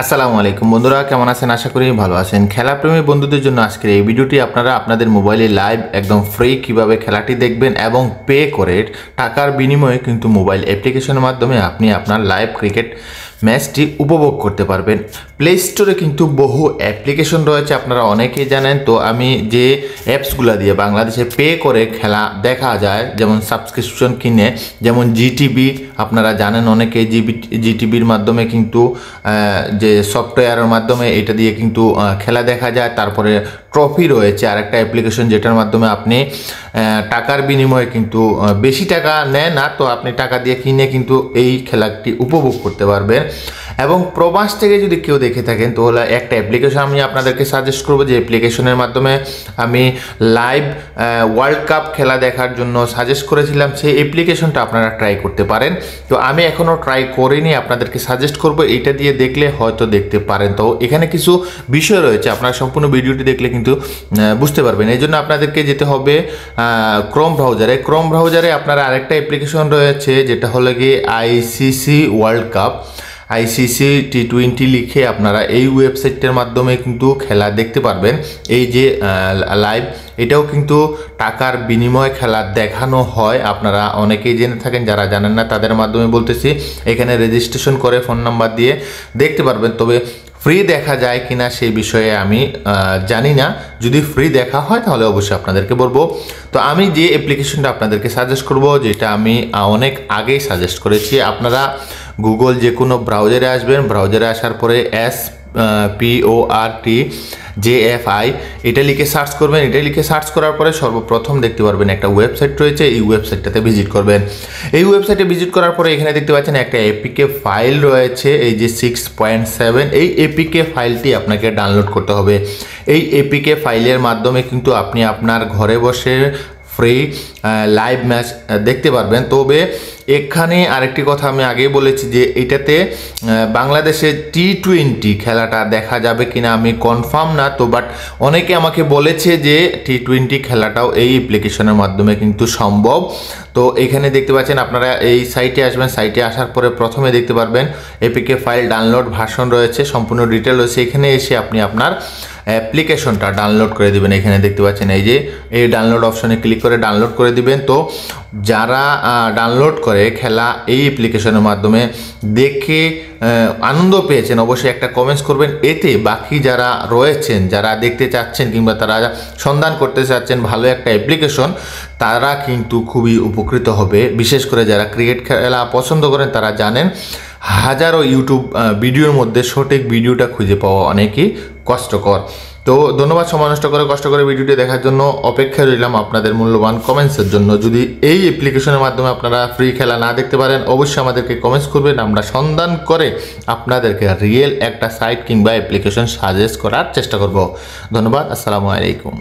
আসসালামু আলাইকুম বন্ধুরা, কেমন আছেন? আশা করি ভালো আছেন। খেলাপ্রেমী বন্ধুদের জন্য আজকের এই ভিডিওটি আপনারা আপনাদের মোবাইলে লাইভ একদম ফ্রি কিভাবে খেলাটি দেখবেন এবং পে করে টাকার বিনিময়ে কিন্তু মোবাইল অ্যাপ্লিকেশনের মাধ্যমে আপনি আপনার লাইভ ক্রিকেট ম্যাচটি উপভোগ করতে পারবেন। প্লে স্টোরে কিন্তু বহু অ্যাপ্লিকেশন রয়েছে, আপনারা অনেকেই জানেন। তো আমি যে অ্যাপসগুলো দিয়ে বাংলাদেশে পে করে খেলা দেখা যায়, যেমন সাবস্ক্রিপশন কিনে, যেমন জিটিভি, আপনারা জানেন অনেকে জিটিভির মাধ্যমে কিন্তু যে সফটওয়্যারের মাধ্যমে এটা দিয়ে কিন্তু খেলা দেখা যায়। তারপরে ট্রফি রয়েছে আরেকটা অ্যাপ্লিকেশন, যেটার মাধ্যমে আপনি টাকার বিনিময়ে কিন্তু বেশি টাকা নেয় না, তো আপনি টাকা দিয়ে কিনে কিন্তু এই খেলাটি উপভোগ করতে পারবেন। এবং প্রবাস থেকে যদি কেউ দেখে থাকেন তাহলে একটা অ্যাপ্লিকেশন আমি আপনাদেরকে সাজেস্ট করবো, যে অ্যাপ্লিকেশনের মাধ্যমে আমি লাইভ ওয়ার্ল্ড কাপ খেলা দেখার জন্য সাজেস্ট করেছিলাম, সেই অ্যাপ্লিকেশনটা আপনারা ট্রাই করতে পারেন। তো আমি এখনও ট্রাই করিনি, আপনাদেরকে সাজেস্ট করব এইটা দিয়ে দেখলে হয়তো দেখতে পারেন। তো এখানে কিছু বিষয় রয়েছে, আপনারা সম্পূর্ণ ভিডিওটি দেখলে কিন্তু বুঝতে পারবেন। এই জন্য আপনাদেরকে যেতে হবে ক্রোম ব্রাউজারে আপনারা আরেকটা অ্যাপ্লিকেশন রয়েছে, যেটা হলো গিয়ে ICC world cup, ICC T20 লিখে আপনারা এই ওয়েবসাইটটার মাধ্যমে কিন্তু খেলা দেখতে পারবেন। এই যে লাইভ, এটাও কিন্তু টাকার বিনিময়ে খেলা দেখানো হয়, আপনারা অনেকেই জেনে থাকেন, যারা জানেন না তাদের মাধ্যমে বলতেছি। এখানে রেজিস্ট্রেশন করে ফোন নাম্বার দিয়ে দেখতে পারবেন। তবে ফ্রি দেখা যায় কিনা সেই বিষয়ে আমি জানি না, যদি ফ্রি দেখা হয় তাহলে অবশ্যই আপনাদেরকে বলবো। তো আমি যে অ্যাপ্লিকেশনটা আপনাদেরকে সাজেস্ট করব, যেটা আমি অনেক আগেই সাজেস্ট করেছি, আপনারা গুগল যে কোনো ব্রাউজারে আসবেন, ব্রাউজারে আসার পরে SPORTJFI এটা লিখে সার্চ করবেন। এটা লিখে সার্চ করার পরে সর্বপ্রথম দেখতে পারবেন একটা ওয়েবসাইট রয়েছে, এই ওয়েবসাইটটাতে ভিজিট করবেন। এই ওয়েবসাইটে ভিজিট করার পরে এখানে দেখতে পাচ্ছেন একটা এপিকে ফাইল রয়েছে, এই যে 6.7, এই এপিকে ফাইলটি আপনাকে ডাউনলোড করতে হবে। এই এপিকে ফাইলের মাধ্যমে কিন্তু আপনি আপনার ঘরে বসে ফ্রি লাইভ ম্যাচ দেখতে পারবেন। তবে এখানে আরেকটি কথা আমি আগেই বলেছি, যে এটাতে বাংলাদেশে টি20 খেলাটা দেখা যাবে কিনা আমি কনফার্ম না। তো বাট অনেকে আমাকে বলেছে যে টি20 খেলাটাও এই অ্যাপ্লিকেশনের মাধ্যমে কিন্তু সম্ভব। তো এখানে দেখতে পাচ্ছেন, আপনারা এই সাইটে আসবেন, সাইটে আসার পরে প্রথমে দেখতে পারবেন এপিকে ফাইল ডাউনলোড ভার্সন রয়েছে, সম্পূর্ণ ডিটেল রয়েছে। এখানে এসে আপনি আপনার অ্যাপ্লিকেশনটা ডাউনলোড করে দিবেন। এখানে দেখতে পাচ্ছেন এই যে এই ডাউনলোড অপশনে ক্লিক করে ডাউনলোড করে দিবেন। তো যারা ডাউনলোড করে খেলা এই অ্যাপ্লিকেশনের মাধ্যমে দেখে আনন্দ পেয়েছেন, অবশ্যই একটা কমেন্টস করবেন। এতে বাকি যারা রয়েছেন, যারা দেখতে চাচ্ছেন কিংবা তারা সন্ধান করতে চাচ্ছেন ভালো একটা অ্যাপ্লিকেশন, তারা কিন্তু খুবই উপকৃত হবে। বিশেষ করে যারা ক্রিকেট খেলা পছন্দ করেন তারা জানেন, হাজারো ইউটিউব ভিডিওর মধ্যে সঠিক ভিডিওটা খুঁজে পাওয়া অনেকই কষ্টকর। তো ধন্যবাদ সময় নষ্ট করে কষ্ট করে ভিডিওটি দেখার জন্য। অপেক্ষা রইলাম আপনাদের মূল্যবান কমেন্টসের জন্য। যদি এই অ্যাপ্লিকেশনের মাধ্যমে আপনারা ফ্রি খেলা না দেখতে পারেন, অবশ্যই আমাদেরকে কমেন্টস করবেন, আমরা সন্ধান করে আপনাদেরকে রিয়েল একটা সাইট কিংবা অ্যাপ্লিকেশন সাজেস্ট করার চেষ্টা করব। ধন্যবাদ, আসসালামু আলাইকুম।